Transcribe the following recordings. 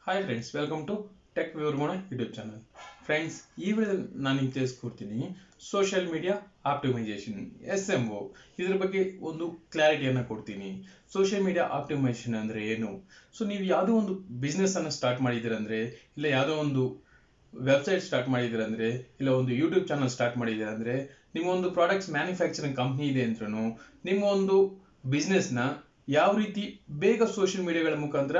Hi friends, welcome to tech ವಿವರ್ಮೋಣ YouTube channel. Friends, ಈ ವಿಡಿಯೋದಲ್ಲಿ ನಾನು ನಿಮ್ಗೆ ತಿಳಿಸ್ಕೊಡ್ತೀನಿ ಸೋಷಿಯಲ್ ಮೀಡಿಯಾ ಆಪ್ಟಿಮೈಸೇಷನ್ SMO. ಇದ್ರ ಬಗ್ಗೆ ಒಂದು ಕ್ಲಾರಿಟಿಯನ್ನು ಕೊಡ್ತೀನಿ. ಸೋಷಿಯಲ್ ಮೀಡಿಯಾ ಆಪ್ಟಿಮೈಸೇಷನ್ ಅಂದರೆ ಏನು? ಸೊ ನೀವು ಯಾವುದೋ ಒಂದು ಬಿಸ್ನೆಸ್ ಅನ್ನು ಸ್ಟಾರ್ಟ್ ಮಾಡಿದ್ದೀರಂದ್ರೆ, ಇಲ್ಲ ಯಾವುದೋ ಒಂದು ವೆಬ್ಸೈಟ್ ಸ್ಟಾರ್ಟ್ ಮಾಡಿದ್ದೀರಂದ್ರೆ, ಇಲ್ಲ ಒಂದು ಯೂಟ್ಯೂಬ್ ಚಾನಲ್ ಸ್ಟಾರ್ಟ್ ಮಾಡಿದ್ದೀರಂದ್ರೆ, ನಿಮ್ಮ ಒಂದು ಪ್ರಾಡಕ್ಟ್ಸ್ ಮ್ಯಾನುಫ್ಯಾಕ್ಚರಿಂಗ್ ಕಂಪ್ನಿ ಇದೆ ಅಂದ್ರೂ ನಿಮ್ಮ ಒಂದು ಬಿಸ್ನೆಸ್ನ ಯಾವ ರೀತಿ ಬೇಗ ಸೋಷಿಯಲ್ ಮೀಡಿಯಾಗಳ ಮುಖಾಂತರ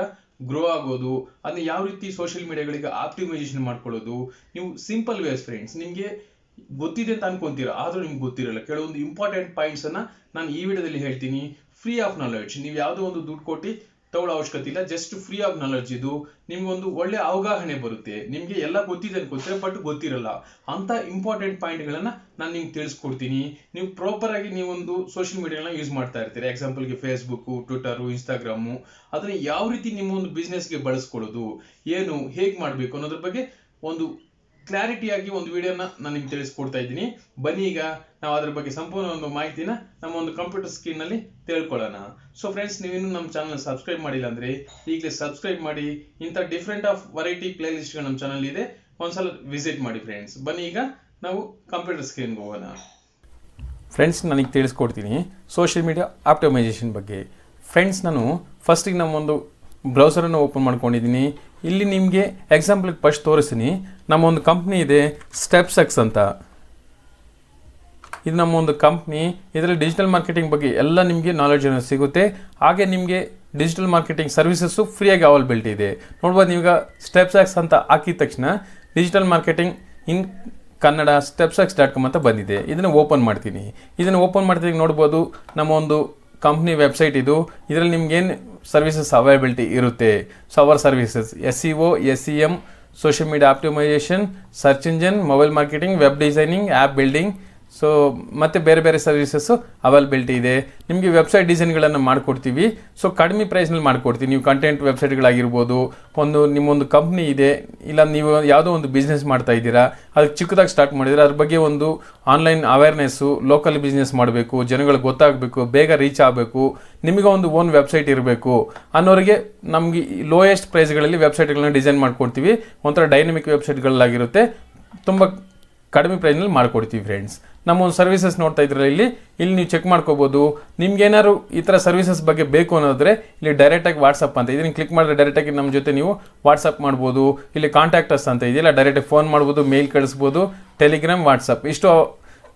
ಗ್ರೋ ಆಗೋದು, ಅದನ್ನ ಯಾವ ರೀತಿ ಸೋಷಿಯಲ್ ಮೀಡಿಯಾಗಳಿಗೆ ಆಪ್ಟಿಮೈಸೇಷನ್ ಮಾಡ್ಕೊಳ್ಳೋದು, ನೀವು ಸಿಂಪಲ್ ವೇಸ್ ಫ್ರೆಂಡ್ಸ್ ನಿಮಗೆ ಗೊತ್ತಿದೆ ಅಂತ ಅನ್ಕೊಂತೀರಾ, ಆದ್ರೂ ನಿಮ್ಗೆ ಗೊತ್ತಿರಲ್ಲ. ಕೆಲವೊಂದು ಇಂಪಾರ್ಟೆಂಟ್ ಪಾಯಿಂಟ್ಸ್ ಅನ್ನ ನಾನು ಈ ವಿಡಿಯೋದಲ್ಲಿ ಹೇಳ್ತೀನಿ. ಫ್ರೀ ಆಫ್ ನಾಲೆಡ್ಜ್, ನೀವು ಯಾವುದೋ ಒಂದು ದುಡ್ಡು ಕೊಟ್ಟು ತಗೊಳ್ಳೋ ಅವಶ್ಯಕತೆ ಇಲ್ಲ. ಜಸ್ಟ್ ಫ್ರೀ ಆಫ್ ನಾಲೆಡ್ಜ್ ಇದು. ನಿಮ್ಗೆ ಒಂದು ಒಳ್ಳೆ ಅವಗಾಹನೆ ಬರುತ್ತೆ. ನಿಮ್ಗೆ ಎಲ್ಲ ಗೊತ್ತಿದೆ ಅನ್ಕೋತೀರ, ಬಟ್ ಗೊತ್ತಿರಲ್ಲ. ಅಂತ ಇಂಪಾರ್ಟೆಂಟ್ ಪಾಯಿಂಟ್ಗಳನ್ನ ನಾನು ನಿಮ್ಗೆ ತಿಳಿಸ್ಕೊಡ್ತೀನಿ. ನೀವು ಪ್ರಾಪರ್ ಆಗಿ ನೀವೊಂದು ಸೋಷಿಯಲ್ ಮೀಡಿಯಾಗಳನ್ನ ಯೂಸ್ ಮಾಡ್ತಾ ಇರ್ತೀರಿ. ಎಕ್ಸಾಂಪಲ್ಗೆ ಫೇಸ್ಬುಕ್, ಟ್ವಿಟರ್, ಇನ್ಸ್ಟಾಗ್ರಾಮು, ಅದನ್ನ ಯಾವ ರೀತಿ ನಿಮ್ಮ ಒಂದು ಬಿಸ್ನೆಸ್ಗೆ ಬಳಸ್ಕೊಳ್ಳೋದು, ಏನು ಹೇಗೆ ಮಾಡಬೇಕು ಅನ್ನೋದ್ರ ಬಗ್ಗೆ ಒಂದು ಕ್ಲಾರಿಟಿಯಾಗಿ ಒಂದು ವಿಡಿಯೋನ ನಾನು ನಿಮ್ಗೆ ತಿಳಿಸ್ಕೊಡ್ತಾ ಇದ್ದೀನಿ. ಬನ್ನಿ, ಈಗ ನಾವು ಅದ್ರ ಬಗ್ಗೆ ಸಂಪೂರ್ಣ ಒಂದು ಮಾಹಿತಿನ ನಮ್ಮ ಒಂದು ಕಂಪ್ಯೂಟರ್ ಸ್ಕ್ರೀನ್ ನಲ್ಲಿ ತಿಳ್ಕೊಳ್ಳೋಣ. ಸೊ ಫ್ರೆಂಡ್ಸ್, ನೀವಿನ್ನು ನಮ್ಮ ಚಾನಲ್ ಸಬ್ಸ್ಕ್ರೈಬ್ ಮಾಡಿಲ್ಲ ಅಂದ್ರೆ ಈಗಲೇ ಸಬ್ಸ್ಕ್ರೈಬ್ ಮಾಡಿ. ಇಂಥ different of variety play list ನಮ್ಮ ಚಾನಲ್ ಇದೆ, ಒಂದ್ಸಲ ವಿಸಿಟ್ ಮಾಡಿ ಫ್ರೆಂಡ್ಸ್. ಬನ್ನಿ, ಈಗ ನಾವು ಕಂಪ್ಯೂಟರ್ ಸ್ಕ್ರೀನ್ಗೆ ಹೋಗೋಣ. ಫ್ರೆಂಡ್ಸ್, ನನಗೆ ತಿಳಿಸ್ಕೊಡ್ತೀನಿ ಸೋಷಿಯಲ್ ಮೀಡಿಯಾ ಆಪ್ಟಿಮೈಸೇಷನ್ ಬಗ್ಗೆ. ಫ್ರೆಂಡ್ಸ್, ನಾನು ಫಸ್ಟಿಗೆ ನಮ್ಮೊಂದು ಬ್ರೌಸರನ್ನು ಓಪನ್ ಮಾಡ್ಕೊಂಡಿದ್ದೀನಿ. ಇಲ್ಲಿ ನಿಮಗೆ ಎಕ್ಸಾಂಪಲ್ಗೆ ಫಸ್ಟ್ ತೋರಿಸ್ತೀನಿ. ನಮ್ಮ ಒಂದು ಕಂಪ್ನಿ ಇದೆ ಸ್ಟೆಪ್ಸೆಕ್ಸ್ ಅಂತ. ಇದು ನಮ್ಮ ಒಂದು ಕಂಪ್ನಿ. ಇದರಲ್ಲಿ ಡಿಜಿಟಲ್ ಮಾರ್ಕೆಟಿಂಗ್ ಬಗ್ಗೆ ಎಲ್ಲ ನಿಮಗೆ ನಾಲೆಡ್ಜ್ ಸಿಗುತ್ತೆ. ಹಾಗೆ ನಿಮಗೆ ಡಿಜಿಟಲ್ ಮಾರ್ಕೆಟಿಂಗ್ ಸರ್ವಿಸಸ್ಸು ಫ್ರೀಯಾಗಿ ಅವೈಲಬಿಲಿಟಿ ಇದೆ. ನೋಡ್ಬೋದು, ನೀವೀಗ ಸ್ಟೆಪ್ಸೆಕ್ಸ್ ಅಂತ ಹಾಕಿದ ತಕ್ಷಣ ಡಿಜಿಟಲ್ ಮಾರ್ಕೆಟಿಂಗ್ ಇನ್ ಕನ್ನಡ stepsex.com ಅಂತ ಬಂದಿದೆ. ಇದನ್ನು ಓಪನ್ ಮಾಡ್ತೀನಿ. ಇದನ್ನು ಓಪನ್ ಮಾಡ್ತಿದ್ದಾಗ ನೋಡ್ಬೋದು, ನಮ್ಮ ಒಂದು ಕಂಪ್ನಿ ವೆಬ್ಸೈಟ್ ಇದು. ಇದರಲ್ಲಿ ನಿಮ್ಗೇನು ಸರ್ವಿಸಸ್ ಅವೈಲಬಿಲಿಟಿ ಇರುತ್ತೆ. So our services SEO, SEM, social media optimisation, search engine, mobile marketing, web designing, app building, so ಮತ್ತು ಬೇರೆ ಬೇರೆ ಸರ್ವಿಸಸ್ಸು ಅವೈಲಬಿಲಿಟಿ ಇದೆ. ನಿಮಗೆ ವೆಬ್ಸೈಟ್ ಡಿಸೈನ್ಗಳನ್ನು ಮಾಡಿಕೊಡ್ತೀವಿ. ಸೊ ಕಡಿಮೆ ಪ್ರೈಸ್ನಲ್ಲಿ ಮಾಡಿಕೊಡ್ತೀವಿ. ನೀವು ಕಂಟೆಂಟ್ ವೆಬ್ಸೈಟ್ಗಳಾಗಿರ್ಬೋದು, ನಿಮ್ಮೊಂದು ಕಂಪ್ನಿ ಇದೆ, ಇಲ್ಲ ನೀವು ಯಾವುದೋ ಒಂದು ಬಿಸ್ನೆಸ್ ಮಾಡ್ತಾ ಇದ್ದೀರಾ, ಅದಕ್ಕೆ ಚಿಕ್ಕದಾಗಿ ಸ್ಟಾರ್ಟ್ ಮಾಡಿದ್ರೆ ಅದ್ರ ಬಗ್ಗೆ ಒಂದು ಆನ್ಲೈನ್ ಅವೇರ್ನೆಸ್ಸು, ಲೋಕಲ್ ಬಿಸ್ನೆಸ್ ಮಾಡಬೇಕು, ಜನಗಳಿಗೆ ಗೊತ್ತಾಗಬೇಕು, ಬೇಗ ರೀಚ್ ಆಗಬೇಕು, ನಿಮಗೆ ಒಂದು ಓನ್ ವೆಬ್ಸೈಟ್ ಇರಬೇಕು ಅನ್ನೋರಿಗೆ ನಮಗೆ ಲೋಯೆಸ್ಟ್ ಪ್ರೈಸ್ಗಳಲ್ಲಿ ವೆಬ್ಸೈಟ್ಗಳನ್ನ ಡಿಸೈನ್ ಮಾಡಿಕೊಡ್ತೀವಿ. ಒಂಥರ ಡೈನಮಿಕ್ ವೆಬ್ಸೈಟ್ಗಳಾಗಿರುತ್ತೆ, ತುಂಬ ಕಡಿಮೆ ಪ್ರೈಸ್ನಲ್ಲಿ ಮಾಡಿಕೊಡ್ತೀವಿ ಫ್ರೆಂಡ್ಸ್. ನಮ್ಮ ಒಂದು ಸರ್ವಿಸಸ್ ನೋಡ್ತಾ ಇದ್ರೆ ಇಲ್ಲಿ ನೀವು ಚೆಕ್ ಮಾಡ್ಕೋಬೋದು. ನಿಮ್ಗೇನಾದ್ರು ಈ ಥರ ಸರ್ವಿಸಸ್ ಬಗ್ಗೆ ಬೇಕು ಅನ್ನೋದ್ರೆ ಇಲ್ಲಿ ಡೈರೆಕ್ಟಾಗಿ ವಾಟ್ಸಪ್ ಅಂತ ಇದನ್ನು ಕ್ಲಿಕ್ ಮಾಡಿದ್ರೆ ಡೈರೆಕ್ಟಾಗಿ ನಮ್ಮ ಜೊತೆ ನೀವು ವಾಟ್ಸಪ್ ಮಾಡ್ಬೋದು. ಇಲ್ಲಿ ಕಾಂಟ್ಯಾಕ್ಟರ್ಸ್ ಅಂತ ಇದೆಯಲ್ಲ, ಡೈರೆಕ್ಟಾಗಿ ಫೋನ್ ಮಾಡ್ಬೋದು, ಮೇಲ್ ಕಳಿಸ್ಬೋದು, ಟೆಲಿಗ್ರಾಮ್, ವಾಟ್ಸಪ್, ಇಷ್ಟು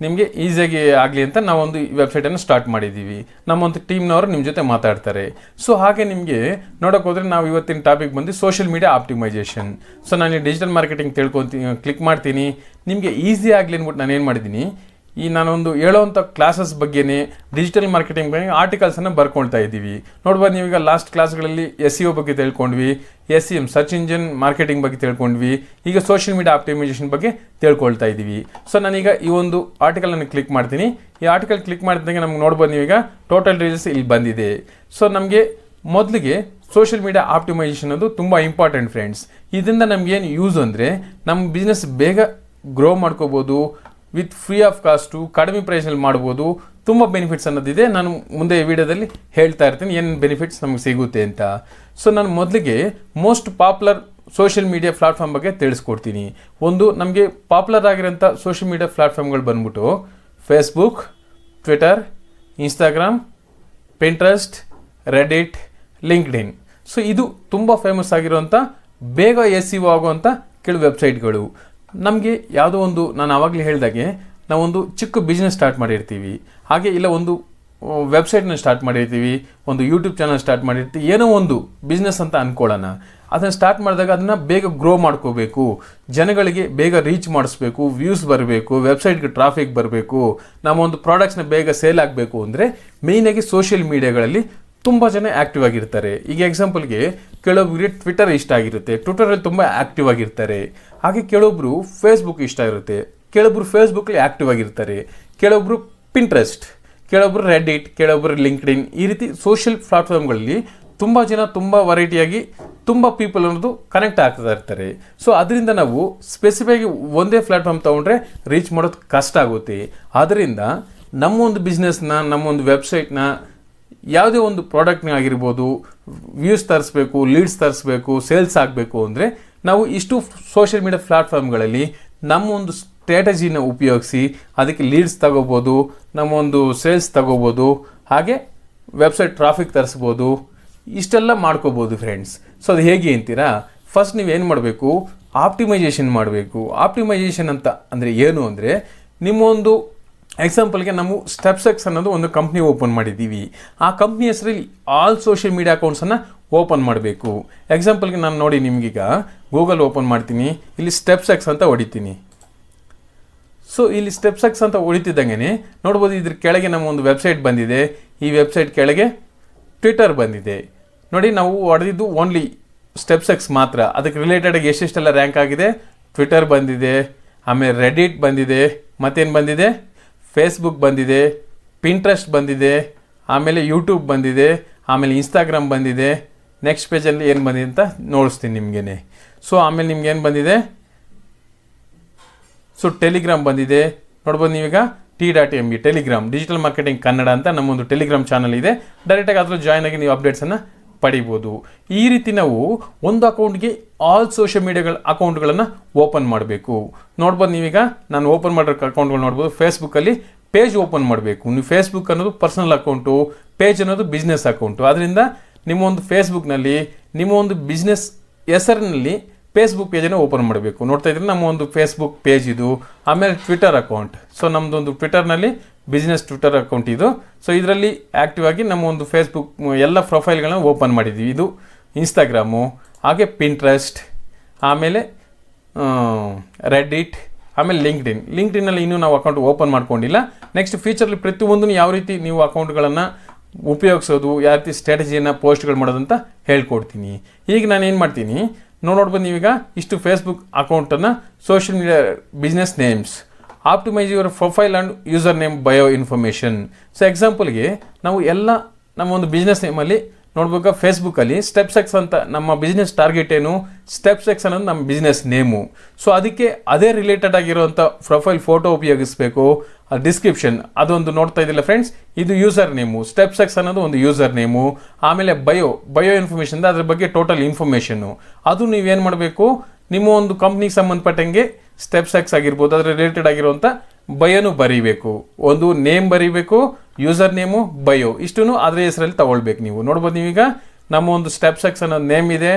ನಿಮಗೆ ಈಸಿಯಾಗಿ ಆಗಲಿ ಅಂತ ನಾವೊಂದು ವೆಬ್ಸೈಟನ್ನು ಸ್ಟಾರ್ಟ್ ಮಾಡಿದ್ದೀವಿ. ನಮ್ಮೊಂದು ಟೀಮ್ನವರು ನಿಮ್ಮ ಜೊತೆ ಮಾತಾಡ್ತಾರೆ. ಸೊ ಹಾಗೆ ನಿಮಗೆ ನೋಡೋಕೆ ಹೋದರೆ ನಾವು ಇವತ್ತಿನ ಟಾಪಿಕ್ ಬಂದು ಸೋಷಿಯಲ್ ಮೀಡಿಯಾ ಆಪ್ಟಿಮೈಸೇಷನ್. ಸೊ ನಾನು ಡಿಜಿಟಲ್ ಮಾರ್ಕೆಟಿಂಗ್ ಕ್ಲಿಕ್ ಮಾಡ್ತೀನಿ. ನಿಮಗೆ ಈಸಿ ಆಗಲಿ ಅಂದ್ಬಿಟ್ಟು ನಾನು ಏನು ಮಾಡಿದ್ದೀನಿ, ನಾನೊಂದು ಹೇಳೋವಂಥ ಕ್ಲಾಸಸ್ ಬಗ್ಗೆನೇ ಡಿಜಿಟಲ್ ಮಾರ್ಕೆಟಿಂಗ್ ಬಗ್ಗೆ ಆರ್ಟಿಕಲ್ಸನ್ನು ಬರ್ಕೊಳ್ತಾ ಇದ್ದೀವಿ. ನೋಡ್ಬೋದು, ನೀವೀಗ ಲಾಸ್ಟ್ ಕ್ಲಾಸ್ಗಳಲ್ಲಿ SEO ಬಗ್ಗೆ ತಿಳ್ಕೊಂಡ್ವಿ, SEM ಸರ್ಚ್ ಇಂಜಿನ್ ಮಾರ್ಕೆಟಿಂಗ್ ಬಗ್ಗೆ ತಿಳ್ಕೊಂಡ್ವಿ, ಈಗ ಸೋಷಿಯಲ್ ಮೀಡಿಯಾ ಆಪ್ಟಿಮೈಸೇಷನ್ ಬಗ್ಗೆ ತಿಳ್ಕೊಳ್ತಾ ಇದ್ದೀವಿ. ಸೊ ನಾನೀಗ ಈ ಒಂದು ಆರ್ಟಿಕಲನ್ನು ಕ್ಲಿಕ್ ಮಾಡ್ತೀನಿ. ಈ ಆರ್ಟಿಕಲ್ ಕ್ಲಿಕ್ ಮಾಡಿದಂಗೆ ನಮ್ಗೆ ನೋಡ್ಬೋದು, ನೀವೀಗ ಟೋಟಲ್ ರೀಲ್ಸ್ ಇಲ್ಲಿ ಬಂದಿದೆ. ಸೊ ನಮಗೆ ಮೊದಲಿಗೆ ಸೋಷಿಯಲ್ ಮೀಡಿಯಾ ಆಪ್ಟಿಮೈಸೇಷನ್ ಅದು ತುಂಬ ಇಂಪಾರ್ಟೆಂಟ್ ಫ್ರೆಂಡ್ಸ್. ಇದರಿಂದ ನಮಗೇನು ಯೂಸ್ ಅಂದರೆ, ನಮ್ಮ ಬಿಸ್ನೆಸ್ ಬೇಗ ಗ್ರೋ ಮಾಡ್ಕೋಬೋದು, ವಿತ್ ಫ್ರೀ ಆಫ್ ಕಾಸ್ಟು, ಕಡಿಮೆ ಪ್ರೈಸ್ನಲ್ಲಿ ಮಾಡ್ಬೋದು. ತುಂಬ ಬೆನಿಫಿಟ್ಸ್ ಅನ್ನೋದಿದೆ. ನಾನು ಮುಂದೆ ಈ ವಿಡಿಯೋದಲ್ಲಿ ಹೇಳ್ತಾ ಇರ್ತೀನಿ ಏನು ಬೆನಿಫಿಟ್ಸ್ ನಮಗೆ ಸಿಗುತ್ತೆ ಅಂತ. ಸೊ ನಾನು ಮೊದಲಿಗೆ most popular social media platform ಬಗ್ಗೆ ತಿಳಿಸ್ಕೊಡ್ತೀನಿ. ಒಂದು ನಮಗೆ ಪಾಪ್ಯುಲರ್ ಆಗಿರೋಂಥ ಸೋಷಿಯಲ್ ಮೀಡಿಯಾ ಪ್ಲಾಟ್ಫಾರ್ಮ್ಗಳು ಬಂದ್ಬಿಟ್ಟು Facebook, Twitter, Instagram, Pinterest, Reddit, LinkedIn. So ಇದು ತುಂಬ ಫೇಮಸ್ ಆಗಿರುವಂಥ, ಬೇಗ SEO ಆಗುವಂಥ ಕೆಲವು ವೆಬ್ಸೈಟ್ಗಳು. ನಮಗೆ ಯಾವುದೋ ಒಂದು, ನಾನು ಆವಾಗಲೇ ಹೇಳಿದಾಗೆ, ನಾವೊಂದು ಚಿಕ್ಕ ಬಿಸ್ನೆಸ್ ಸ್ಟಾರ್ಟ್ ಮಾಡಿರ್ತೀವಿ, ಹಾಗೆ ಇಲ್ಲ ಒಂದು ವೆಬ್ಸೈಟ್ನ ಸ್ಟಾರ್ಟ್ ಮಾಡಿರ್ತೀವಿ, ಒಂದು ಯೂಟ್ಯೂಬ್ ಚಾನಲ್ ಸ್ಟಾರ್ಟ್ ಮಾಡಿರ್ತೀವಿ, ಏನೋ ಒಂದು ಬಿಸ್ನೆಸ್ ಅಂತ ಅಂದ್ಕೊಳ್ಳೋಣ. ಅದನ್ನು ಸ್ಟಾರ್ಟ್ ಮಾಡಿದಾಗ ಅದನ್ನು ಬೇಗ ಗ್ರೋ ಮಾಡ್ಕೋಬೇಕು, ಜನಗಳಿಗೆ ಬೇಗ ರೀಚ್ ಮಾಡಿಸ್ಬೇಕು, ವ್ಯೂಸ್ ಬರಬೇಕು, ವೆಬ್ಸೈಟ್ಗೆ ಟ್ರಾಫಿಕ್ ಬರಬೇಕು, ನಮ್ಮ ಒಂದು ಪ್ರಾಡಕ್ಟ್ಸ್ನ ಬೇಗ ಸೇಲ್ ಆಗಬೇಕು ಅಂದರೆ ಮೇಯ್ನಾಗಿ ಸೋಷಿಯಲ್ ಮೀಡಿಯಾಗಳಲ್ಲಿ ತುಂಬ ಜನ ಆ್ಯಕ್ಟಿವ್ ಆಗಿರ್ತಾರೆ. ಈಗ ಎಕ್ಸಾಂಪಲ್ಗೆ ಕೆಲವೊಬ್ಬರಿಗೆ ಟ್ವಿಟರ್ ಇಷ್ಟ ಆಗಿರುತ್ತೆ, ಟ್ವಿಟರಲ್ಲಿ ತುಂಬ ಆ್ಯಕ್ಟಿವ್ ಆಗಿರ್ತಾರೆ. ಹಾಗೆ ಕೆಲವೊಬ್ಬರು ಫೇಸ್ಬುಕ್ ಇಷ್ಟ ಇರುತ್ತೆ, ಕೆಲವೊಬ್ಬರು ಫೇಸ್ಬುಕ್ಕಲ್ಲಿ ಆ್ಯಕ್ಟಿವ್ ಆಗಿರ್ತಾರೆ, ಕೆಲವೊಬ್ಬರು ಪಿಂಟ್ರೆಸ್ಟ್, ಕೆಲವೊಬ್ಬರು ರೆಡಿಟ್, ಕೆಲವೊಬ್ಬರು ಲಿಂಕ್ಡ್ಇನ್. ಈ ರೀತಿ ಸೋಷಿಯಲ್ ಪ್ಲಾಟ್ಫಾರ್ಮ್ಗಳಲ್ಲಿ ತುಂಬ ಜನ, ತುಂಬ ವೆರೈಟಿಯಾಗಿ ತುಂಬ ಪೀಪಲ್ ಅನ್ನೋದು ಕನೆಕ್ಟ್ ಆಗ್ತಾ ಇರ್ತಾರೆ. ಸೊ ಅದರಿಂದ ನಾವು ಸ್ಪೆಸಿಫಿಕ್ ಒಂದೇ ಪ್ಲಾಟ್ಫಾರ್ಮ್ ತೊಗೊಂಡ್ರೆ ರೀಚ್ ಮಾಡೋದು ಕಷ್ಟ ಆಗುತ್ತೆ. ಆದ್ದರಿಂದ ನಮ್ಮೊಂದು ಬಿಸ್ನೆಸ್ನ, ನಮ್ಮೊಂದು ವೆಬ್ಸೈಟ್ನ, ಯಾವುದೇ ಒಂದು ಪ್ರಾಡಕ್ಟ್ನ ಆಗಿರ್ಬೋದು, ವ್ಯೂಸ್ ತರಿಸ್ಬೇಕು, ಲೀಡ್ಸ್ ತರಿಸ್ಬೇಕು, ಸೇಲ್ಸ್ ಆಗಬೇಕು ಅಂದರೆ ನಾವು ಇಷ್ಟು ಸೋಷಿಯಲ್ ಮೀಡಿಯಾ ಪ್ಲ್ಯಾಟ್ಫಾರ್ಮ್ಗಳಲ್ಲಿ ನಮ್ಮ ಒಂದು ಸ್ಟ್ರಾಟಜಿನ ಉಪಯೋಗಿಸಿ ಅದಕ್ಕೆ ಲೀಡ್ಸ್ ತಗೋಬೋದು, ನಮ್ಮ ಒಂದು ಸೇಲ್ಸ್ ತಗೋಬೋದು, ಹಾಗೆ ವೆಬ್ಸೈಟ್ ಟ್ರಾಫಿಕ್ ತರಿಸ್ಬೋದು, ಇಷ್ಟೆಲ್ಲ ಮಾಡ್ಕೋಬೋದು ಫ್ರೆಂಡ್ಸ್. ಸೊ ಅದು ಹೇಗೆ ಅಂತೀರಾ, ಫಸ್ಟ್ ನೀವೇನು ಮಾಡಬೇಕು, ಆಪ್ಟಿಮೈಸೇಷನ್ ಮಾಡಬೇಕು. ಆಪ್ಟಿಮೈಸೇಷನ್ ಅಂತ ಅಂದರೆ ಏನು ಅಂದರೆ, ನಿಮ್ಮ ಒಂದು ಎಕ್ಸಾಂಪಲ್ಗೆ ನಾವು ಸ್ಟೆಪ್ಸೆಕ್ಸ್ ಅನ್ನೋದು ಒಂದು ಕಂಪ್ನಿ ಓಪನ್ ಮಾಡಿದ್ದೀವಿ. ಆ ಕಂಪ್ನಿ ಹೆಸರಲ್ಲಿ ಆಲ್ ಸೋಷಿಯಲ್ ಮೀಡಿಯಾ ಅಕೌಂಟ್ಸನ್ನು ಓಪನ್ ಮಾಡಬೇಕು. ಎಕ್ಸಾಂಪಲ್ಗೆ ನಾನು ನೋಡಿ ನಿಮಗೀಗ ಗೂಗಲ್ ಓಪನ್ ಮಾಡ್ತೀನಿ, ಇಲ್ಲಿ ಸ್ಟೆಪ್ಸೆಕ್ಸ್ ಅಂತ ಹೊಡಿತೀನಿ. ಸೊ ಇಲ್ಲಿ ಸ್ಟೆಪ್ಸೆಕ್ಸ್ ಅಂತ ಹೊಡಿತಿದ್ದಂಗೆ ನೋಡ್ಬೋದು, ಇದ್ರ ಕೆಳಗೆ ನಮ್ಮ ಒಂದು ವೆಬ್ಸೈಟ್ ಬಂದಿದೆ. ಈ ವೆಬ್ಸೈಟ್ ಕೆಳಗೆ ಟ್ವಿಟರ್ ಬಂದಿದೆ. ನೋಡಿ, ನಾವು ಹೊಡೆದಿದ್ದು ಓನ್ಲಿ ಸ್ಟೆಪ್ಸೆಕ್ಸ್ ಮಾತ್ರ. ಅದಕ್ಕೆ ರಿಲೇಟೆಡಾಗಿ ಎಷ್ಟೆಷ್ಟೆಲ್ಲ ರ್ಯಾಂಕ್ ಆಗಿದೆ, ಟ್ವಿಟರ್ ಬಂದಿದೆ, ಆಮೇಲೆ ರೆಡಿಟ್ ಬಂದಿದೆ, ಮತ್ತೇನು ಬಂದಿದೆ, ಫೇಸ್ಬುಕ್ ಬಂದಿದೆ, ಪಿಂಟ್ರೆಸ್ಟ್ ಬಂದಿದೆ, ಆಮೇಲೆ ಯೂಟ್ಯೂಬ್ ಬಂದಿದೆ, ಆಮೇಲೆ ಇನ್ಸ್ಟಾಗ್ರಾಮ್ ಬಂದಿದೆ. ನೆಕ್ಸ್ಟ್ ಪೇಜಲ್ಲಿ ಏನು ಬಂದಿದೆ ಅಂತ ನೋಡಿಸ್ತೀನಿ ನಿಮಗೇನೆ. ಸೊ ಆಮೇಲೆ ನಿಮ್ಗೆ ಏನು ಬಂದಿದೆ, ಸೊ ಟೆಲಿಗ್ರಾಮ್ ಬಂದಿದೆ. ನೋಡ್ಬೋದು ನೀವೀಗ t.mb Telegram digital marketing Kannada ಅಂತ ನಮ್ಮೊಂದು ಟೆಲಿಗ್ರಾಮ್ ಚಾನಲ್ ಇದೆ. ಡೈರೆಕ್ಟಾಗಿ ಅದರಲ್ಲಿ ಜಾಯ್ನ್ ಆಗಿ ನೀವು ಅಪ್ಡೇಟ್ಸನ್ನು ಪಡಿಬೋದು. ಈ ರೀತಿ ನಾವು ಒಂದು ಅಕೌಂಟ್ಗೆ ಆಲ್ ಸೋಷಿಯಲ್ ಮೀಡಿಯಾಗಳ ಅಕೌಂಟ್ಗಳನ್ನು ಓಪನ್ ಮಾಡಬೇಕು. ನೋಡ್ಬೋದು ನೀವೀಗ ನಾನು ಓಪನ್ ಮಾಡಿರೋ ಅಕೌಂಟ್ಗಳು ನೋಡ್ಬೋದು. ಫೇಸ್ಬುಕ್ಕಲ್ಲಿ ಪೇಜ್ ಓಪನ್ ಮಾಡಬೇಕು. ನೀವು ಫೇಸ್ಬುಕ್ ಅನ್ನೋದು ಪರ್ಸನಲ್ ಅಕೌಂಟು, ಪೇಜ್ ಅನ್ನೋದು ಬಿಸ್ನೆಸ್ ಅಕೌಂಟು. ಅದರಿಂದ ನಿಮ್ಮ ಒಂದು ಫೇಸ್ಬುಕ್ನಲ್ಲಿ ನಿಮ್ಮ ಒಂದು ಬಿಸ್ನೆಸ್ ಹೆಸರಿನಲ್ಲಿ ಫೇಸ್ಬುಕ್ ಪೇಜನ್ನು ಓಪನ್ ಮಾಡಬೇಕು. ನೋಡ್ತಾ ಇದ್ರೆ ನಮ್ಮ ಒಂದು ಫೇಸ್ಬುಕ್ ಪೇಜ್ ಇದು. ಆಮೇಲೆ ಟ್ವಿಟರ್ ಅಕೌಂಟ್. ಸೊ ನಮ್ಮದೊಂದು ಟ್ವಿಟರ್ನಲ್ಲಿ ಬಿಸ್ನೆಸ್ ಟ್ವಿಟರ್ ಅಕೌಂಟ್ ಇದು. ಸೊ ಇದರಲ್ಲಿ ಆ್ಯಕ್ಟಿವ್ ಆಗಿ ನಮ್ಮ ಒಂದು ಫೇಸ್ಬುಕ್ ಎಲ್ಲ ಪ್ರೊಫೈಲ್ಗಳನ್ನ ಓಪನ್ ಮಾಡಿದ್ದೀವಿ. ಇದು ಇನ್ಸ್ಟಾಗ್ರಾಮು, ಹಾಗೆ ಪಿಂಟ್ರೆಸ್ಟ್, ಆಮೇಲೆ ರೆಡಿಟ್, ಆಮೇಲೆ ಲಿಂಕ್ಡ್ಇನ್ನಲ್ಲಿ ಇನ್ನೂ ನಾವು ಅಕೌಂಟ್ ಓಪನ್ ಮಾಡ್ಕೊಂಡಿಲ್ಲ. ನೆಕ್ಸ್ಟ್ ಫ್ಯೂಚರ್ಲಿ ಪ್ರತಿಯೊಂದನ್ನು ಯಾವ ರೀತಿ ನೀವು ಅಕೌಂಟ್ಗಳನ್ನು ಉಪಯೋಗಿಸೋದು, ಯಾವ ರೀತಿ ಸ್ಟ್ರಾಟಜಿಯನ್ನು ಪೋಸ್ಟ್ಗಳು ಮಾಡೋದು ಅಂತ ಹೇಳ್ಕೊಡ್ತೀನಿ. ಈಗ ನಾನು ಏನು ಮಾಡ್ತೀನಿ ನೋಡ್ಬೋದು, ನೀವೀಗ ಇಷ್ಟು ಫೇಸ್ಬುಕ್ ಅಕೌಂಟನ್ನು social media business names, optimise your profile and user name bio information. So ಎಕ್ಸಾಂಪಲ್ಗೆ ನಾವು ಎಲ್ಲ ನಮ್ಮ ಒಂದು ಬಿಸ್ನೆಸ್ ನೇಮಲ್ಲಿ ನೋಡ್ಬೇಕು, ಫೇಸ್ಬುಕ್ಕಲ್ಲಿ ಸ್ಟೆಪ್ಸೆಕ್ಸ್ ಅಂತ ನಮ್ಮ ಬಿಸ್ನೆಸ್ ಟಾರ್ಗೆಟ್ ಏನು, ಸ್ಟೆಪ್ಸೆಕ್ಸ್ ಅನ್ನೋದು ನಮ್ಮ ಬಿಸ್ನೆಸ್ ನೇಮು. ಸೊ ಅದಕ್ಕೆ ಅದೇ ರಿಲೇಟೆಡ್ ಆಗಿರುವಂಥ ಪ್ರೊಫೈಲ್ ಫೋಟೋ ಉಪಯೋಗಿಸಬೇಕು. ಡಿಸ್ಕ್ರಿಪ್ಷನ್ ಅದೊಂದು ನೋಡ್ತಾ ಇದ್ದಿಲ್ಲ ಫ್ರೆಂಡ್ಸ್, ಇದು ಯೂಸರ್ ನೇಮು, ಸ್ಟೆಪ್ಸೆಕ್ಸ್ ಅನ್ನೋದು ಒಂದು ಯೂಸರ್ ನೇಮು. ಆಮೇಲೆ ಬಯೋ ಇನ್ಫಾರ್ಮೇಷನ್ ಅದ್ರ ಬಗ್ಗೆ ಟೋಟಲ್ ಇನ್ಫಾರ್ಮೇಷನ್ನು. ಅದು ನೀವೇನು ಮಾಡಬೇಕು, ನಿಮ್ಮ ಒಂದು ಕಂಪ್ನಿಗೆ ಸಂಬಂಧಪಟ್ಟಂಗೆ ಸ್ಟೆಪ್ಸೆಕ್ಸ್ ಆಗಿರ್ಬೋದು, ಅದ್ರ ರಿಲೇಟೆಡ್ ಆಗಿರುವಂಥ ಬಯೋನು ಬರೀಬೇಕು. ಒಂದು ನೇಮ್ ಬರೀಬೇಕು, ಯೂಸರ್ ನೇಮು, ಬಯೋ, ಇಷ್ಟೂ ಅದ್ರ ಹೆಸರಲ್ಲಿ ತಗೊಳ್ಬೇಕು ನೀವು. ನೋಡ್ಬೋದು ನೀವೀಗ ನಮ್ಮ ಒಂದು ಸ್ಟೆಪ್ಸೆಕ್ಸ್ ಅನ್ನೋ ನೇಮ್ ಇದೆ,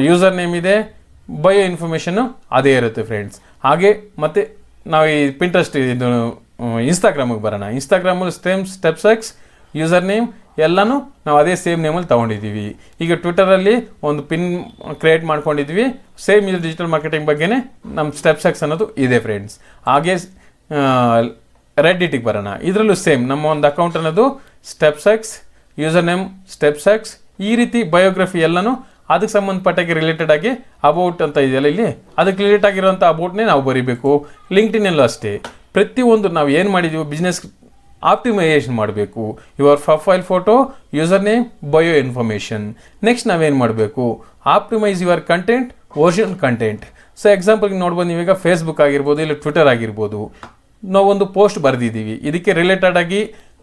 ಯೂಸರ್ ನೇಮ್ ಇದೆ, ಬಯೋ ಇನ್ಫಾರ್ಮೇಷನ್ನು ಅದೇ ಇರುತ್ತೆ ಫ್ರೆಂಡ್ಸ್. ಹಾಗೆ ಮತ್ತು ನಾವು ಈ ಪಿಂಟ್ರೆಸ್ಟ್ ಇದು ಇನ್ಸ್ಟಾಗ್ರಾಮಿಗೆ ಬರೋಣ. ಇನ್ಸ್ಟಾಗ್ರಾಮಲ್ಲಿ ಸ್ಟೆಪ್ಸೆಕ್ಸ್, ಯೂಸರ್ ನೇಮ್ ಎಲ್ಲನೂ ನಾವು ಅದೇ ಸೇಮ್ ನೇಮಲ್ಲಿ ತೊಗೊಂಡಿದ್ದೀವಿ. ಈಗ ಟ್ವಿಟರಲ್ಲಿ ಒಂದು ಪಿನ್ ಕ್ರಿಯೇಟ್ ಮಾಡ್ಕೊಂಡಿದ್ವಿ, ಸೇಮ್ ಇದು ಡಿಜಿಟಲ್ ಮಾರ್ಕೆಟಿಂಗ್ ಬಗ್ಗೆನೇ ನಮ್ಮ ಸ್ಟೆಪ್ಸೆಕ್ಸ್ ಅನ್ನೋದು ಇದೆ ಫ್ರೆಂಡ್ಸ್. ಹಾಗೆ ರೆಡ್ಡಿಟಿಗೆ ಬರೋಣ. ಇದರಲ್ಲೂ ಸೇಮ್ ನಮ್ಮ ಒಂದು ಅಕೌಂಟ್ ಅನ್ನೋದು ಸ್ಟೆಪ್ಸೆಕ್ಸ್, ಯೂಸರ್ ನೇಮ್ ಸ್ಟೆಪ್ಸೆಕ್ಸ್, ಈ ರೀತಿ ಬಯೋಗ್ರಫಿ ಎಲ್ಲನೂ ಅದಕ್ಕೆ ಸಂಬಂಧಪಟ್ಟಾಗಿ ರಿಲೇಟೆಡ್ ಆಗಿ ಅಬೌಟ್ ಅಂತ ಇದೆಯಲ್ಲ ಇಲ್ಲಿ, ಅದಕ್ಕೆ ರಿಲೇಟ್ ಆಗಿರೋಂಥ ಅಬೌಟ್ನೇ ನಾವು ಬರೀಬೇಕು. ಲಿಂಕ್ಡ್ಇನ್ನಲ್ಲೂ ಅಷ್ಟೇ, ಪ್ರತಿಯೊಂದು ನಾವು ಏನು ಮಾಡಿದ್ದೀವಿ ಬಿಸ್ನೆಸ್ ಆಪ್ಟಿಮೈಸೇಷನ್ ಮಾಡಬೇಕು. Your profile photo, user name, bio information. Next ನಾವೇನು ಮಾಡಬೇಕು, optimise your content, original content. So ಎಕ್ಸಾಂಪಲ್ಗೆ ನೋಡ್ಬೋದು, ನೀವೀಗ ಫೇಸ್ಬುಕ್ ಆಗಿರ್ಬೋದು, ಇಲ್ಲ ಟ್ವಿಟರ್ ಆಗಿರ್ಬೋದು, ನಾವೊಂದು ಪೋಸ್ಟ್ ಬರೆದಿದ್ದೀವಿ. ಇದಕ್ಕೆ ರಿಲೇಟೆಡ್ ಆಗಿ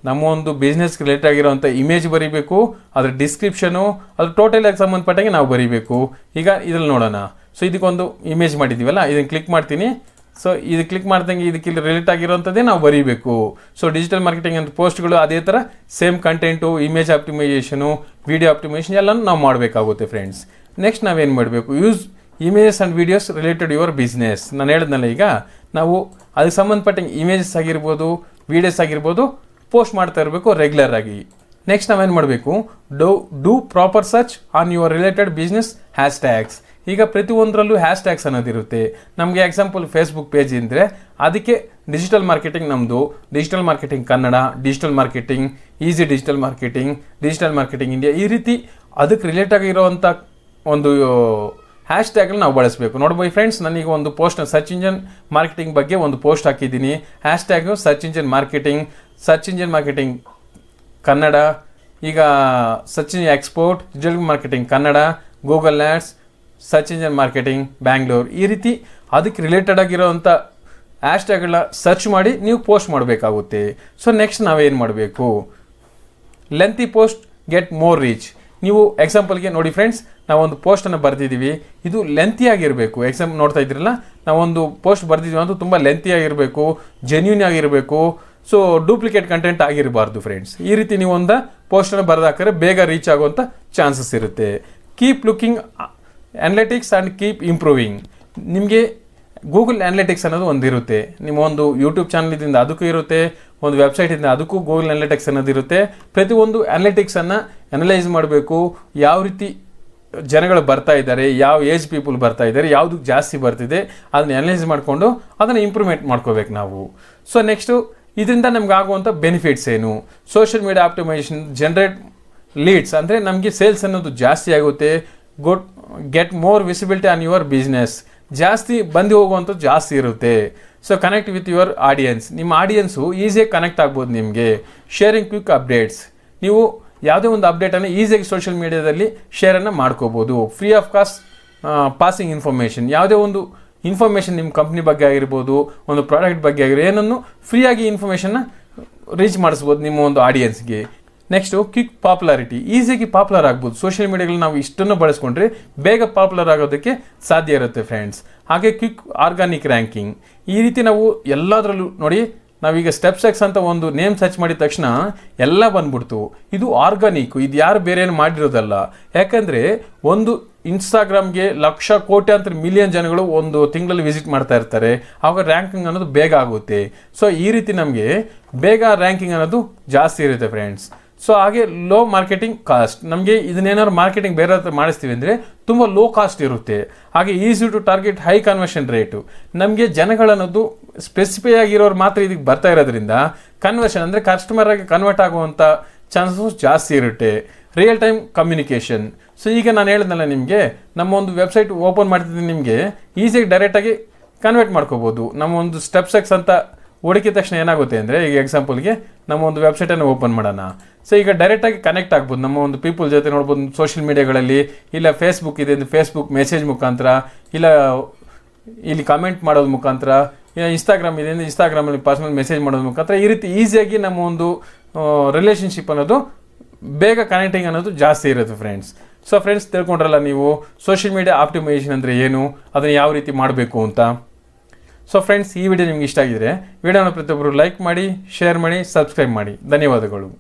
ನಮ್ಮ ಒಂದು ಬಿಸ್ನೆಸ್ಗೆ ರಿಲೇಟೆಡ್ ಆಗಿರೋಂಥ ಇಮೇಜ್ ಬರೀಬೇಕು, ಅದ್ರ ಡಿಸ್ಕ್ರಿಪ್ಷನು, ಅದ್ರ ಟೋಟಲಾಗಿ ಸಂಬಂಧಪಟ್ಟಂಗೆ ನಾವು ಬರೀಬೇಕು. ಈಗ ಇದ್ರಲ್ಲಿ ನೋಡೋಣ. ಸೊ ಇದಕ್ಕೊಂದು ಇಮೇಜ್ ಮಾಡಿದ್ದೀವಲ್ಲ, ಇದನ್ನು ಕ್ಲಿಕ್ ಮಾಡ್ತೀನಿ. ಸೊ ಇದು ಕ್ಲಿಕ್ ಮಾಡ್ದಂಗೆ ಇದಕ್ಕೆ ರಿಲೇಟ್ ಆಗಿರೋಂಥದ್ದೇ ನಾವು ಬರೀಬೇಕು. ಸೊ ಡಿಜಿಟಲ್ ಮಾರ್ಕೆಟಿಂಗ್ ಅಂತ ಪೋಸ್ಟ್ಗಳು ಅದೇ ಥರ same content, image optimisation, video optimisation ಎಲ್ಲನೂ ನಾವು ಮಾಡಬೇಕಾಗುತ್ತೆ ಫ್ರೆಂಡ್ಸ್. ನೆಕ್ಸ್ಟ್ ನಾವೇನು ಮಾಡಬೇಕು, use images and videos related your business. ನಾನು ಹೇಳಿದ್ನಲ್ಲ, ಈಗ ನಾವು ಅದಕ್ಕೆ ಸಂಬಂಧಪಟ್ಟಂಗೆ ಇಮೇಜಸ್ ಆಗಿರ್ಬೋದು, ವೀಡಿಯೋಸ್ ಆಗಿರ್ಬೋದು ಪೋಸ್ಟ್ ಮಾಡ್ತಾ ಇರಬೇಕು ರೆಗ್ಯುಲರ್ ಆಗಿ. ನೆಕ್ಸ್ಟ್ ನಾವೇನು ಮಾಡಬೇಕು, do proper search on your related business ಹ್ಯಾಶ್ಟ್ಯಾಗ್ಸ್. ಈಗ ಪ್ರತಿಯೊಂದರಲ್ಲೂ ಹ್ಯಾಶ್ಟ್ಯಾಗ್ಸ್ ಅನ್ನೋದಿರುತ್ತೆ. ನಮಗೆ ಎಕ್ಸಾಂಪಲ್ ಫೇಸ್ಬುಕ್ ಪೇಜ್ ಇದ್ದರೆ ಅದಕ್ಕೆ ಡಿಜಿಟಲ್ ಮಾರ್ಕೆಟಿಂಗ್ ನಮ್ಮದು, digital marketing Kannada, digital marketing, easy digital marketing India, ಈ ರೀತಿ ಅದಕ್ಕೆ ರಿಲೇಟ್ ಆಗಿರೋವಂಥ ಒಂದು ಹ್ಯಾಶ್ಟ್ಯಾಗ್ನ ನಾವು ಬಳಸಬೇಕು. ನೋಡ್ಬೋದು ಫ್ರೆಂಡ್ಸ್, ನಾನೀಗ ಒಂದು ಪೋಸ್ಟ್ ಸರ್ಚ್ ಇಂಜನ್ ಮಾರ್ಕೆಟಿಂಗ್ ಬಗ್ಗೆ ಒಂದು ಪೋಸ್ಟ್ ಹಾಕಿದ್ದೀನಿ. ಹ್ಯಾಶ್ಟ್ಯಾಗು ಸರ್ಚ್ ಇಂಜನ್ ಮಾರ್ಕೆಟಿಂಗ್ ಕನ್ನಡ, ಈಗ search engine export, digital marketing Kannada, Google ads, search engine marketing Bangalore, ಈ ರೀತಿ ಅದಕ್ಕೆ ರಿಲೇಟೆಡ್ ಆಗಿರೋವಂಥ ಹ್ಯಾಶ್ಟ್ಯಾಗ್ಗಳನ್ನ ಸರ್ಚ್ ಮಾಡಿ ನೀವು ಪೋಸ್ಟ್ ಮಾಡಬೇಕಾಗುತ್ತೆ. ಸೊ ನೆಕ್ಸ್ಟ್ ನಾವೇನು ಮಾಡಬೇಕು, lengthy post get more reach. ನೀವು ಎಕ್ಸಾಂಪಲ್ಗೆ ನೋಡಿ ಫ್ರೆಂಡ್ಸ್, ನಾವೊಂದು ಪೋಸ್ಟನ್ನು ಬರೆದಿದ್ದೀವಿ, ಇದು ಲೆಂತಿ ಆಗಿರಬೇಕು. ನೋಡ್ತಾ ಇದ್ರಲ್ಲ, ನಾವೊಂದು ಪೋಸ್ಟ್ ಬರೆದಿದ್ದೀವಿ ಅಂತ ತುಂಬ ಲೆಂತಿ ಆಗಿರಬೇಕು, ಜೆನ್ಯೂನ್ ಆಗಿರಬೇಕು. ಸೊ ಡೂಪ್ಲಿಕೇಟ್ ಕಂಟೆಂಟ್ ಆಗಿರಬಾರ್ದು ಫ್ರೆಂಡ್ಸ್. ಈ ರೀತಿ ನೀವು ಒಂದು ಪೋಸ್ಟನ್ನು ಬರೆದಾಕರೆ ಬೇಗ ರೀಚ್ ಆಗುವಂಥ ಚಾನ್ಸಸ್ ಇರುತ್ತೆ. Keep looking analytics and keep improving. ನಿಮಗೆ ಗೂಗಲ್ ಅನಲಿಟಿಕ್ಸ್ ಅನ್ನೋದು ಒಂದಿರುತ್ತೆ. ನಿಮ್ಮ ಒಂದು ಯೂಟ್ಯೂಬ್ ಚಾನಲಿಂದ ಅದಕ್ಕೂ ಇರುತ್ತೆ, ಒಂದು ವೆಬ್ಸೈಟಿಂದ ಅದಕ್ಕೂ ಗೂಗಲ್ ಅನಲಿಟಿಕ್ಸ್ ಅನ್ನೋದು ಇರುತ್ತೆ. ಪ್ರತಿಯೊಂದು ಅನಲಿಟಿಕ್ಸನ್ನು ಅನಲೈಸ್ ಮಾಡಬೇಕು. ಯಾವ ರೀತಿ ಜನಗಳು ಬರ್ತಾ ಇದ್ದಾರೆ, ಯಾವ ಏಜ್ ಪೀಪಲ್ ಬರ್ತಾ ಇದ್ದಾರೆ, ಯಾವುದು ಜಾಸ್ತಿ ಬರ್ತಿದೆ, ಅದನ್ನ ಅನಲೈಸ್ ಮಾಡಿಕೊಂಡು ಅದನ್ನು ಇಂಪ್ರೂವ್ಮೆಂಟ್ ಮಾಡ್ಕೋಬೇಕು ನಾವು. ಸೊ ನೆಕ್ಸ್ಟು ಇದರಿಂದ ನಮ್ಗೆ ಆಗುವಂಥ ಬೆನಿಫಿಟ್ಸ್ ಏನು? Social media optimisation generate leads, ಅಂದರೆ ನಮಗೆ ಸೇಲ್ಸ್ ಅನ್ನೋದು ಜಾಸ್ತಿ ಆಗುತ್ತೆ. Get more visibility on your business, ಜಾಸ್ತಿ ಬಂದು ಹೋಗುವಂಥದ್ದು ಜಾಸ್ತಿ ಇರುತ್ತೆ. So connect with your audience, ನಿಮ್ಮ ಆಡಿಯನ್ಸು ಈಸಿಯಾಗಿ ಕನೆಕ್ಟ್ ಆಗ್ಬೋದು ನಿಮಗೆ. ಶೇರಿಂಗ್ ಕ್ವಿಕ್ ಅಪ್ಡೇಟ್ಸ್, ನೀವು ಯಾವುದೇ ಒಂದು ಅಪ್ಡೇಟನ್ನು ಈಸಿಯಾಗಿ ಸೋಷಿಯಲ್ ಮೀಡಿಯಾದಲ್ಲಿ ಶೇರನ್ನು ಮಾಡ್ಕೋಬೋದು. Free of cost passing information, ಯಾವುದೇ ಒಂದು ಇನ್ಫಾರ್ಮೇಷನ್ ನಿಮ್ಮ ಕಂಪ್ನಿ ಬಗ್ಗೆ ಆಗಿರ್ಬೋದು, ಒಂದು ಪ್ರಾಡಕ್ಟ್ ಬಗ್ಗೆ ಆಗಿರೋ ಏನನ್ನು ಫ್ರೀಯಾಗಿ ಇನ್ಫಾರ್ಮೇಷನ್ನ ರೀಚ್ ಮಾಡಿಸ್ಬೋದು ನಿಮ್ಮ ಒಂದು ಆಡಿಯನ್ಸ್ಗೆ. ನೆಕ್ಸ್ಟು ಕ್ವಿಕ್ ಪಾಪ್ಯುಲಾರಿಟಿ, ಈಸಿಯಾಗಿ ಪಾಪ್ಯುಲರ್ ಆಗ್ಬೋದು. ಸೋಷಿಯಲ್ ಮೀಡಿಯಾಗಳಲ್ಲಿ ನಾವು ಇಷ್ಟನ್ನು ಬಳಸ್ಕೊಂಡ್ರೆ ಬೇಗ ಪಾಪ್ಯುಲರ್ ಆಗೋದಕ್ಕೆ ಸಾಧ್ಯ ಇರುತ್ತೆ ಫ್ರೆಂಡ್ಸ್. ಹಾಗೆ ಕ್ವಿಕ್ ಆರ್ಗಾನಿಕ್ ರ್ಯಾಂಕಿಂಗ್, ಈ ರೀತಿ ನಾವು ಎಲ್ಲದರಲ್ಲೂ ನೋಡಿ, ನಾವೀಗ ಸ್ಟೆಪ್ಸ್ ಅಂತ ಒಂದು ನೇಮ್ ಸರ್ಚ್ ಮಾಡಿದ ತಕ್ಷಣ ಎಲ್ಲ ಬಂದ್ಬಿಡ್ತು. ಇದು ಆರ್ಗಾನಿಕ್, ಇದು ಯಾರು ಬೇರೆ ಏನು ಮಾಡಿರೋದಲ್ಲ. ಯಾಕಂದರೆ ಒಂದು ಇನ್ಸ್ಟಾಗ್ರಾಮ್ಗೆ ಲಕ್ಷ ಕೋಟ್ಯಾಂತರ ಮಿಲಿಯನ್ ಜನಗಳು ಒಂದು ತಿಂಗಳಲ್ಲಿ ವಿಸಿಟ್ ಮಾಡ್ತಾ ಇರ್ತಾರೆ. ಆವಾಗ ರ್ಯಾಂಕಿಂಗ್ ಅನ್ನೋದು ಬೇಗ ಆಗುತ್ತೆ. ಸೊ ಈ ರೀತಿ ನಮಗೆ ಬೇಗ ರ್ಯಾಂಕಿಂಗ್ ಅನ್ನೋದು ಜಾಸ್ತಿ ಇರುತ್ತೆ ಫ್ರೆಂಡ್ಸ್. ಸೊ ಹಾಗೆ ಲೋ ಮಾರ್ಕೆಟಿಂಗ್ ಕಾಸ್ಟ್, ನಮಗೆ ಇದನ್ನೇನಾದ್ರು ಮಾರ್ಕೆಟಿಂಗ್ ಬೇರೆ ಹತ್ರ ಮಾಡಿಸ್ತೀವಿ ಅಂದರೆ ತುಂಬ ಲೋ ಕಾಸ್ಟ್ ಇರುತ್ತೆ. ಹಾಗೆ easy to target high conversion rate, ನಮಗೆ ಜನಗಳನ್ನೋದು ಸ್ಪೆಸಿಫೈ ಆಗಿರೋರು ಮಾತ್ರ ಇದಕ್ಕೆ ಬರ್ತಾ ಇರೋದ್ರಿಂದ ಕನ್ವರ್ಷನ್ ಅಂದರೆ ಕಸ್ಟಮರ್ ಆಗಿ ಕನ್ವರ್ಟ್ ಆಗುವಂಥ ಚಾನ್ಸಸ್ ಜಾಸ್ತಿ ಇರುತ್ತೆ. ರಿಯಲ್ ಟೈಮ್ ಕಮ್ಯುನಿಕೇಷನ್, ಸೊ ಈಗ ನಾನು ಹೇಳಿದ್ನಲ್ಲ ನಿಮಗೆ, ನಮ್ಮ ಒಂದು ವೆಬ್ಸೈಟ್ ಓಪನ್ ಮಾಡ್ತಿದ್ದೀನಿ, ನಿಮಗೆ ಈಸಿಯಾಗಿ ಡೈರೆಕ್ಟಾಗಿ ಕನ್ವರ್ಟ್ ಮಾಡ್ಕೋಬೋದು. ನಮ್ಮ ಒಂದು ಸ್ಟೆಪ್ಸ್ ಅಂತ ಹುಡುಕಿದ ತಕ್ಷಣ ಏನಾಗುತ್ತೆ ಅಂದರೆ, ಈಗ ಎಕ್ಸಾಂಪಲ್ಗೆ ನಮ್ಮ ಒಂದು ವೆಬ್ಸೈಟನ್ನು ಓಪನ್ ಮಾಡೋಣ. ಸೊ ಈಗ ಡೈರೆಕ್ಟಾಗಿ ಕನೆಕ್ಟ್ ಆಗ್ಬೋದು ನಮ್ಮ ಒಂದು ಪೀಪಲ್ ಜೊತೆ. ನೋಡ್ಬೋದು ಸೋಷಿಯಲ್ ಮೀಡಿಯಾಗಳಲ್ಲಿ, ಇಲ್ಲ ಫೇಸ್ಬುಕ್ ಇದೆ, ಫೇಸ್ಬುಕ್ ಮೆಸೇಜ್ ಮುಖಾಂತರ, ಇಲ್ಲ ಇಲ್ಲಿ ಕಮೆಂಟ್ ಮಾಡೋದು ಮುಖಾಂತರ, ಇಲ್ಲ ಇನ್ಸ್ಟಾಗ್ರಾಮ್ ಇದೆ, ಇನ್ಸ್ಟಾಗ್ರಾಮಲ್ಲಿ ಪರ್ಸನಲ್ ಮೆಸೇಜ್ ಮಾಡೋದು ಮುಖಾಂತರ, ಈ ರೀತಿ ಈಸಿಯಾಗಿ ನಮ್ಮ ಒಂದು ರಿಲೇಷನ್ಶಿಪ್ ಅನ್ನೋದು ಬೇಗ ಕನೆಕ್ಟಿಂಗ್ ಅನ್ನೋದು ಜಾಸ್ತಿ ಇರುತ್ತೆ ಫ್ರೆಂಡ್ಸ್. ಸೊ ಫ್ರೆಂಡ್ಸ್, ತಿಳ್ಕೊಂಡ್ರಲ್ಲ ನೀವು ಸೋಷಿಯಲ್ ಮೀಡಿಯಾ ಆಪ್ಟಿಮೈಸೇಷನ್ ಅಂದರೆ ಏನು, ಅದನ್ನು ಯಾವ ರೀತಿ ಮಾಡಬೇಕು ಅಂತ. ಸೊ ಫ್ರೆಂಡ್ಸ್, ಈ ವಿಡಿಯೋ ನಿಮ್ಗೆ ಇಷ್ಟ ಆಗಿದ್ರೆ ವಿಡಿಯೋನ ಪ್ರತಿಯೊಬ್ಬರು ಲೈಕ್ ಮಾಡಿ, ಶೇರ್ ಮಾಡಿ, ಸಬ್ಸ್ಕ್ರೈಬ್ ಮಾಡಿ. ಧನ್ಯವಾದಗಳು.